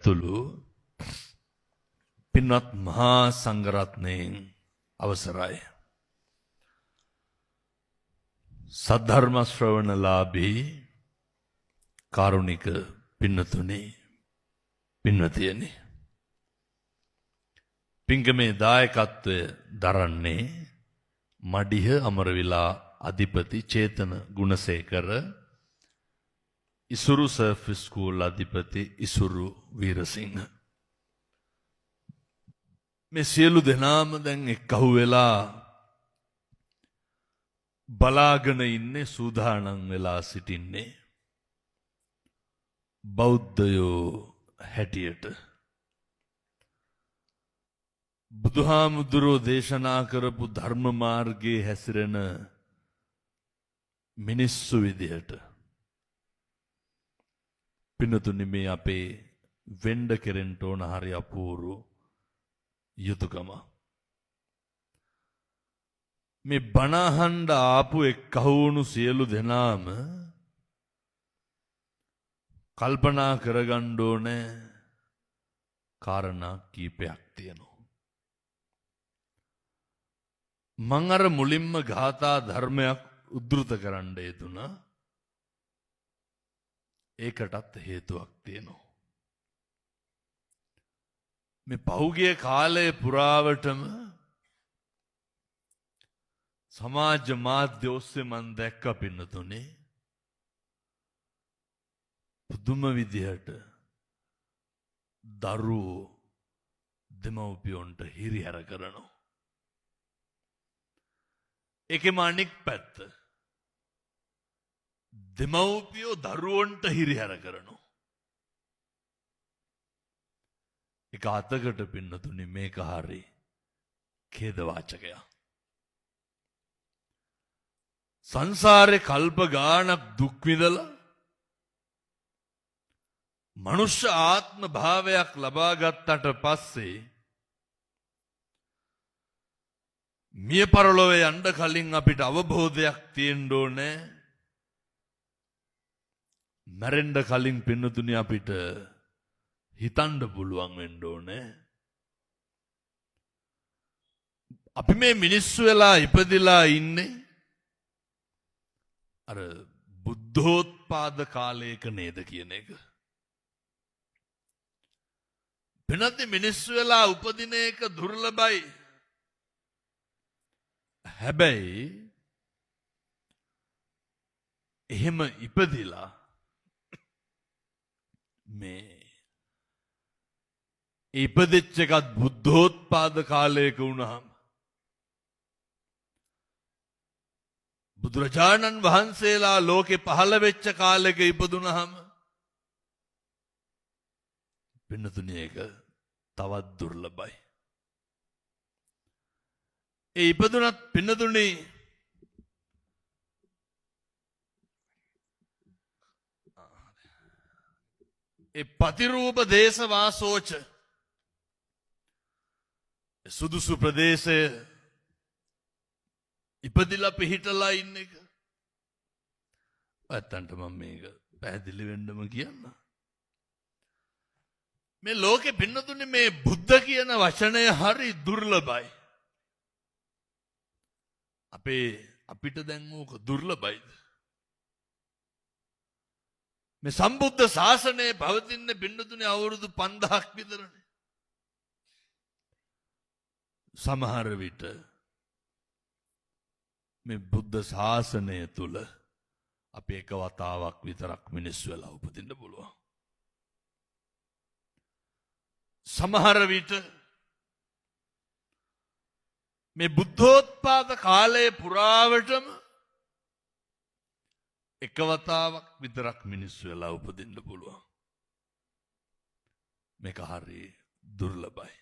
තුළු පින්වත් මහා සංඝරත්නයෙන් අවසරයි. සද්ධර්ම ශ්‍රවණලාභී කාරුණික පින්නතුනි පින්වතියනි, පින්කමේ දායකත්වය දරන්නේ මඩිහ අමරවිලා අධිපති චේතන ගුණසේකර, ඉසුරු සර්ෆිස් ස්කූල් අධිපති ඉසුරු වීරසිංහ. මේ සියලු දෙනාම දැන් එක්කහු වෙලා බලාගෙන ඉන්නේ, සූදානම් වෙලා සිටින්නේ බෞද්ධයෝ හැටියට. බුදුහාමුදුරෝ දේශනා කරපු ධර්ම මාර්ගයේ හැසිරෙන මිනිස්සු විදිහට පින්නතුනි, මේ අපේ වෙන්ඩ කෙරෙන්ට ඕන හරි අපූරු යුතුයකම. මේ බණහන්ඩ ආපු එක්කහුණු සියලු දෙනාම කල්පනා කරගන්න ඕනේ කාරණා කීපයක් තියෙනවා. මං අර මුලින්ම ගාථා ධර්මයක් උද්දෘත කරන්න යෙදුණා. ඒකටත් හේතුවක් තියෙනවා. මේ පහුගිය කාලයේ පුරාවටම සමාජ මාධ්‍ය ඔස්සේ මන් දැක්ක පින්නතුනේ, පුදුම විදිහට දරුවෝ දෙමව්පියොන්ට හිරිහැර කරනවා. ඒකෙම අනික් පැත්ත, දෙමව්පියෝ දරුවන්ට හිරිහැර කරනවා. එක අතකට පින්නතුනි මේක හරි ඛේදවාචකයක්. සංසාරේ කල්ප ගානක් දුක් විඳලා මනුෂ්‍ය ආත්ම භාවයක් ලබා ගත්තට පස්සේ මිය පරලොවේ යන්න කලින් අපිට අවබෝධයක් තියෙන්න ඕනේ. මැරෙන්න කලින් පින්නතුනි අපිට හිතන්න පුළුවන් වෙන්න ඕනේ, අපි මේ මිනිස්සු වෙලා ඉපදිලා ඉන්නේ අර බුද්ධෝත්පාද කාලයක නේද කියන එක. වෙනත් මිනිස්සු වෙලා උපදින එක දුර්ලභයි. හැබැයි එහෙම ඉපදිලා මේ ඉපදෙච්ච එකත් බුද්ධෝත්පාද කාලයක වුණාම, බුදුරජාණන් වහන්සේලා ලෝකෙ පහළ වෙච්ච කාලෙක ඉපදුනහම පින්නතුනි ඒක තවත් දුර්ලභයි. ඒ ඉපදුනත් පින්නතුනි ඒ පතිරූප දේශවාසෝච, සුදුසු ප්‍රදේශය ඉපදිලා පිහිටලා ඉන්න එක. ඇත්තන්ට මම මේක පැහැදිලි වෙන්නම කියන්න. මේ ලෝකෙ පින්නතුනි මේ බුද්ධ කියන වචනය හරි දුර්ලභයි. අපිට දැන් ඕක දුර්ලභයිද? මේ සම්බුද්ධ ශාසනය පවතින්නේ පින්නතුනි අවුරුදු 5000ක් විතරනේ. සමහර විට මේ බුද්ධ ශාසනය තුල අපි එක වතාවක් විතරක් මිනිස්සු වෙලා උපදින්න පුළුවන්. සමහර විට මේ බුද්ධෝත්පාද කාලයේ පුරාවටම එක වතාවක් විතරක් මිනිස්සු වෙලා උපදින්න පුළුවන්. මේක හරි දුර්ලභයි.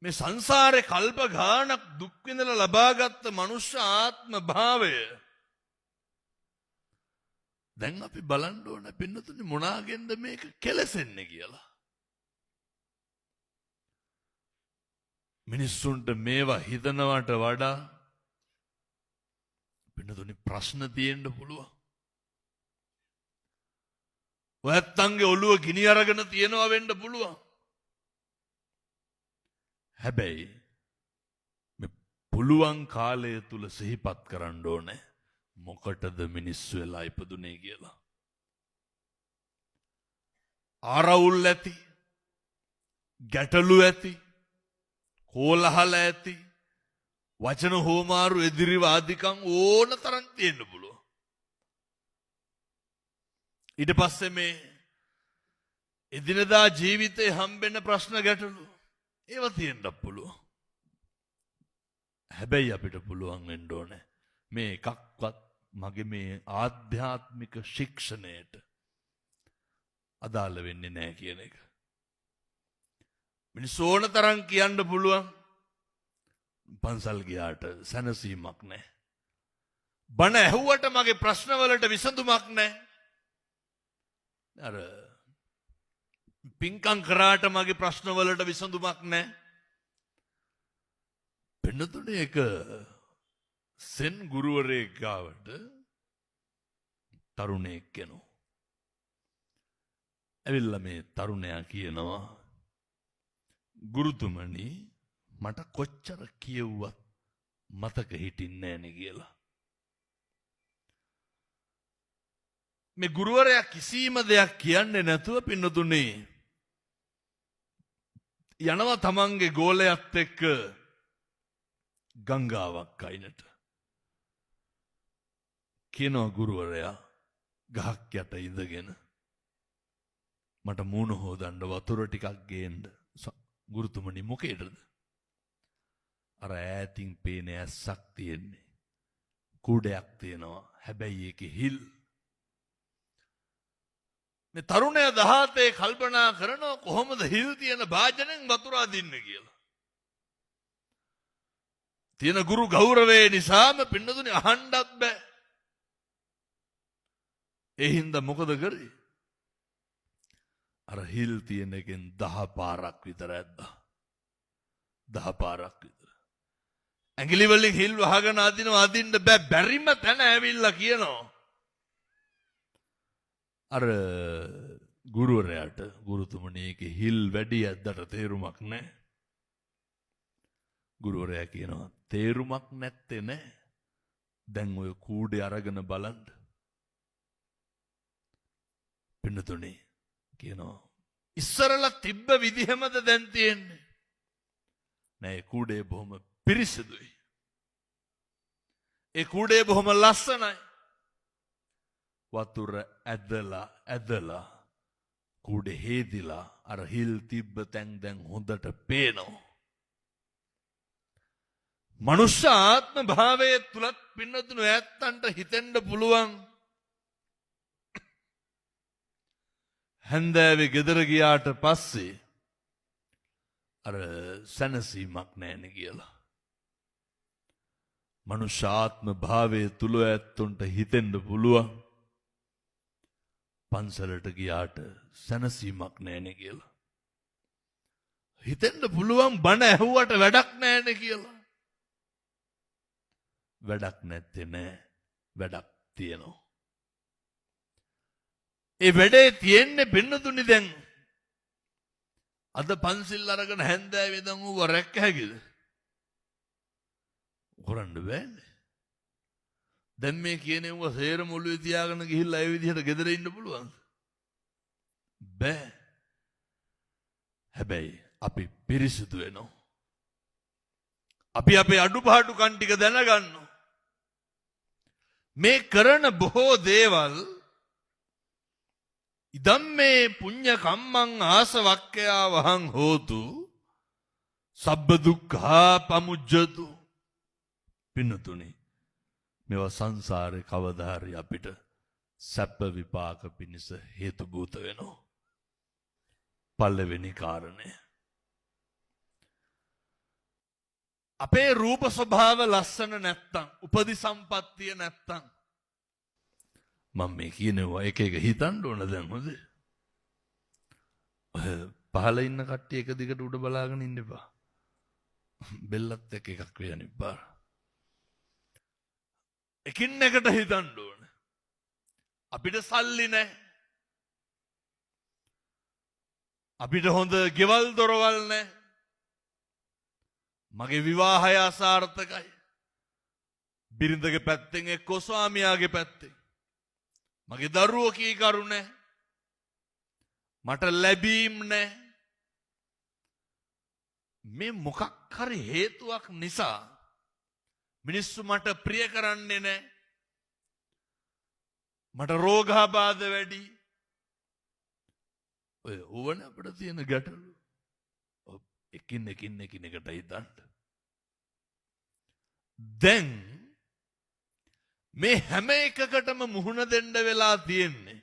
මේ සංසාරේ කල්ප ගානක් දුක් විඳලා ලබාගත් මනුෂ්‍ය ආත්ම භාවය දැන් අපි බලන්න ඕන පින්නතුනි මොනාගෙන්ද මේක කෙලසෙන්නේ කියලා. මිනිස්සුන්ට මේවා හිතනවට වඩා පින්නතුනි ප්‍රශ්න තියෙන්න පුළුවන්. ඔයත්තන්ගේ ඔළුව ගිනි අරගෙන තියෙනවා වෙන්න පුළුවන්. හැබැයි මේ පුළුවන් කාලය තුල සිහිපත් කරන්න ඕනේ මොකටද මිනිස්සු වෙලා ඉපදුනේ කියලා. ආරවුල් ඇති, ගැටලු ඇති, කෝලහල ඇති, වචන හෝමාරු එදිරිවාදිකම් ඕන තරම් තියෙන්න පුළුවන්. ඊට පස්සේ මේ එදිනදා ජීවිතේ හම්බෙන ප්‍රශ්න ගැටලු ඒවා තියෙන්නත් පුළුවන්. හැබැයි අපිට පුළුවන් වෙන්න ඕනේ මේ එකක්වත් මගේ මේ ආධ්‍යාත්මික ශික්ෂණයට අදාළ වෙන්නේ නැහැ කියන එක. මිනිස්සු ඕන තරම් කියන්න පුළුවන් පන්සල් ගියාට සැනසීමක් නැහැ. බණ ඇහුවට මගේ ප්‍රශ්නවලට විසඳුමක් නැහැ. අර පින්කම් කරාට මගේ ප්‍රශ්නවලට විසඳුමක් නැහැ. පෙන්නතුනේ එක සෙන් ගුරුවරයෙක් ගාවට තරුණයෙක් කෙනෝ. ඇවිල්ලා මේ තරුණයා කියනවා ගුරුතුමනි මට කොච්චර කියෙව්වත් මතක හිටින්නේ නැණි කියලා. මේ ගුරුවරයා කිසිම දෙයක් කියන්නේ නැතුව පින්නතුනේ යනවා තමන්ගේ ගෝලයාත් එක්ක ගංගාවක් අයිනට. කියනවා ගුරුවරයා ගහක් යට ඉඳගෙන මට මූණ හොදන්න වතුර ටිකක් ගේන්න. ගුරුතුමනි මොකේද? අර ඈතින් පේන ඇස්සක් තියෙන්නේ. කුඩයක් තියෙනවා. හැබැයි ඒකේ හිල්. මේ තරුණයා 17 කල්පනා කරනවා කොහොමද හිල් තියෙන භාජනෙන් වතුර අදින්න කියලා. තියෙන ගුරු ගෞරවය නිසාම පින්නතුනේ අහන්නත් බෑ. ඒ හින්දා මොකද කරේ? අර හිල් තියෙන එකෙන් 10 පාරක් විතර ඇද්දා. 10 පාරක් විතර. ඇඟිලි වලින් හිල් වහගෙන අදිනවා අදින්න බෑ. බැරිම තැන ඇවිල්ලා කියනවා. අර ගුරුවරයාට ගුරුතුමනි ඒකේ හිල් වැඩි ඇද්දට තේරුමක් නැහැ. ගුරුවරයා කියනවා තේරුමක් නැත්තේ නෑ. දැන් ඔය කූඩේ අරගෙන බලන්න. පින්නතුනේ කියනවා ඉස්සරලා තිබ්බ විදිහමද දැන් තියෙන්නේ? නෑ කූඩේ බොහොම පිරිසිදුයි. ඒ කූඩේ බොහොම ලස්සනයි. වතුර ඇදලා කූඩේ හේදිලා අර හිල් තිබ්බ තැන් දැන් හොඳට පේනවා. මනුෂ්‍ය ආත්ම භාවයේ තුලත් පින්නතුණු ඇත්තන්ට හිතෙන්න පුළුවන් හැන්දෑවේ ගෙදර ගියාට පස්සේ අර සැනසීමක් නැහැනේ කියලා. මනුෂ්‍ය ආත්ම භාවයේ තුල ඇත්තොන්ට හිතෙන්න පුළුවන් පන්සලට ගියාට සැනසීමක් නැහැනේ කියලා. හිතෙන්න පුළුවන් බණ ඇහුවට වැඩක් නැහැනේ කියලා. වැඩක් නැත්තේ නෑ. වැඩක් තියෙනවා. ඒ වැඩේ තියෙන්නේ පින්නතුනි දැන්. අද පන්සිල් අරගෙන හැන්දෑවේ ඉඳන් ඌව රැක්ක හැකිද? කරන්න බෑනේ. දැන් මේ කියන්නේ ඌව සේරම ඔළුවේ තියාගෙන ගිහිල්ලා ඒ විදිහට ගෙදර ඉන්න පුළුවන්ද? බෑ. හැබැයි අපි පිරිසිදු වෙනවා. අපි අපේ අඩුපාඩුකම් ටික දැනගන්නවා. මේ කරන බොහෝ දේවල් ඉදම්මේ පුඤ්ඤ කම්මං ආසවක්ඛයා වහං හෝතු සබ්බ දුක්ඛා පමුජ්ජතු. පින්නතුනි මේවා සංසාරේ කවදා හරි අපිට සැප විපාක පිණිස හේතු භූත වෙනවා. පළවෙනි කාරණය අපේ රූප ස්වභාව ලස්සන නැත්තම් උපදි සම්පත්තිය නැත්තම් මම මේ කියනවා එක එක හිතන්න ඕන දැන් හොඳ. පහල ඉන්න කට්ටිය එක දිගට උඩ බලාගෙන ඉන්න එපා. බෙල්ලත් එක්ක එකක් වෙන ඉපා. එකින් එකට හිතන්න ඕන. අපිට සල්ලි නැහැ. අපිට හොඳ ගෙවල් දොරවල් නැහැ. මගේ විවාහය අසාර්ථකයි. බිරිඳගේ පැත්තෙන් එක්කෝ ස්වාමියාගේ පැත්තෙන්. මගේ දරුවෝ කීකරු නැහැ. මට ලැබීම් නැහැ. මේ මොකක් හරි හේතුවක් නිසා මිනිස්සු මට ප්‍රිය කරන්නේ නැහැ. මට රෝගාබාධ වැඩි. ඔය ඕවන අපිට තියෙන ගැටලු. එකින් එකට හිතන්න. දැන් මේ හැම එකකටම මුහුණ දෙන්න වෙලා තියෙන්නේ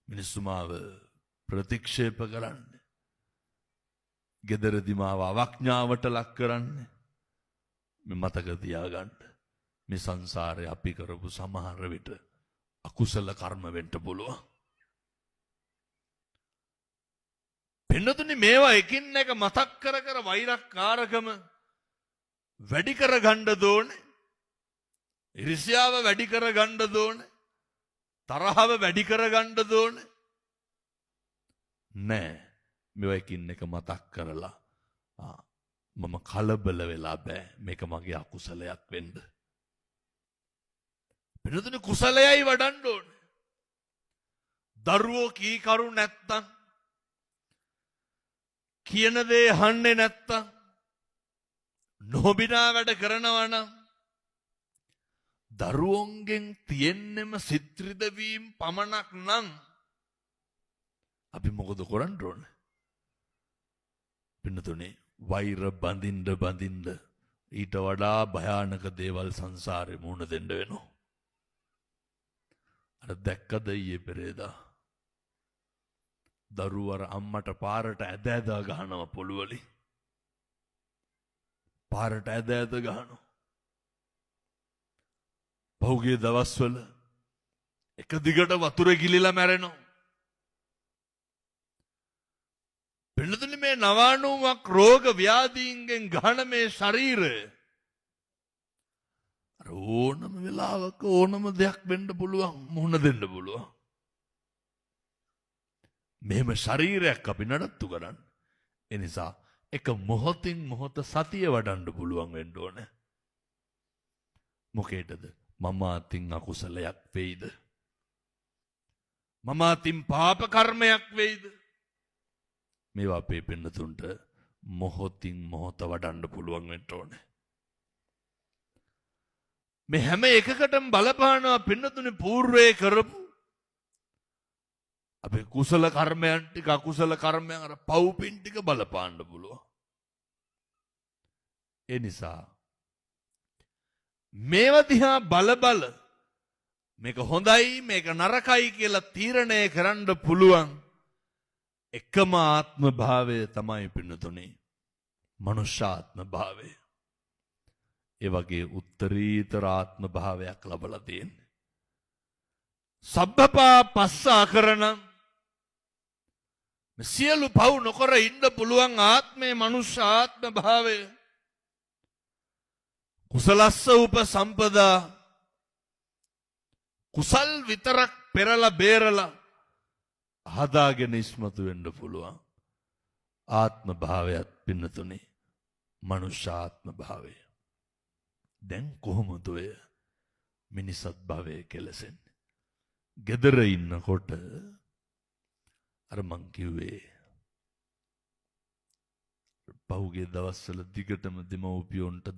මිනිස්සු මාව ප්‍රතික්ෂේප කරන්නේ. ගෙදරදි මාව අවඥාවට ලක් කරන්නේ. මේ මතක තියාගන්න. මේ සංසාරේ අපි කරපු සමහර විට අකුසල කර්ම වෙන්න පුළුවන්. පින්නතුනි මේවා එකින් එක මතක් කර කර වෛරක්කාරකම වැඩි කර ගන්න දෝනේ. ඉරිසියාව වැඩි කර ගන්න දෝනේ. තරහව වැඩි කර ගන්න දෝනේ. නෑ මේවා එකින් එක මතක් කරලා මම කලබල වෙලා බෑ මේක මගේ අකුසලයක් වෙන්න. පින්නතුනි කුසලයයි වඩන්න ඕනේ. දරුවෝ කීකරු නැත්තම් කියන දේ අහන්නේ නැත්තම් නොබිනා වැඩ කරනවා නම් දරුවෝන්ගෙන් තියෙන්නෙම සිත්‍රිද වීම පමණක් නම් අපි මොකද කරන්න ඕනේ? පින්නතුනේ වෛර බඳින්න ඊට වඩා භයානක දේවල් සංසාරේ මුහුණ දෙන්න වෙනවා. අර දැක්කද ඊයේ පෙරේදා දරුවර අම්මට පාරට ඇදෑදා ගහනවා පොළුවලින්. පාරට ඇදෑද ගහනවා. පහුගිය දවස්වල එක දිගට වතුර ගිලිලා මැරෙනවා. පින්නතුනි මේ 99ක් රෝග ව්‍යාධීන්ගෙන් ගහන මේ ශරීරය අර ඕනම වෙලාවක ඕනම දෙයක් වෙන්න පුළුවන් මුහුණ දෙන්න පුළුවන්. මෙහෙම ශරීරයක් අපි නඩත්තු කරන්න. ඒ නිසා එක මොහොතින් මොහොත සතිය වඩන්න පුළුවන් වෙන්න ඕනේ. මොකේදද? මම අතින් අකුසලයක් වෙයිද? මම අතින් පාප කර්මයක් වෙයිද? මේවා අපේ පින්නතුන්ට මොහොතින් මොහොත වඩන්න පුළුවන් වෙන්න ඕනේ. මේ හැම එකකටම බලපානවා පින්නතුනේ పూర్වේ කරපු අපේ කුසල කර්මයන් ටික අකුසල කර්මයන් අර පව්පින් ටික බලපාන්න පුළුවන්. ඒ නිසා මේව දිහා බල මේක හොඳයි මේක නරකයි කියලා තීරණය කරන්න පුළුවන් එකම ආත්ම භාවය තමයි පින්නතුනේ මනුෂ්‍ය ආත්ම භාවය. ඒ වගේ උත්තරීතර ආත්ම භාවයක් ලබලා තියෙන්නේ. සබ්බපා පස්සා කරන සියලු පව් නොකර ඉන්න පුළුවන් ආත්මේ මනුෂ්‍ය ආත්ම භාවය. කුසලස්ස උපසම්පදා කුසල් විතරක් පෙරලා බේරලා හදාගෙන ඉස්මතු වෙන්න පුළුවන් ආත්ම භාවයත් පින්නතුනේ මනුෂ්‍ය ආත්ම භාවය. දැන් කොහොමද ඔය මිනිසත් භාවය කෙලසෙන්නේ? ගෙදර ඉන්නකොට අර මං කිව්වේ පහුගිය දවස්වල දිගටම දෙමව්පියොන්ට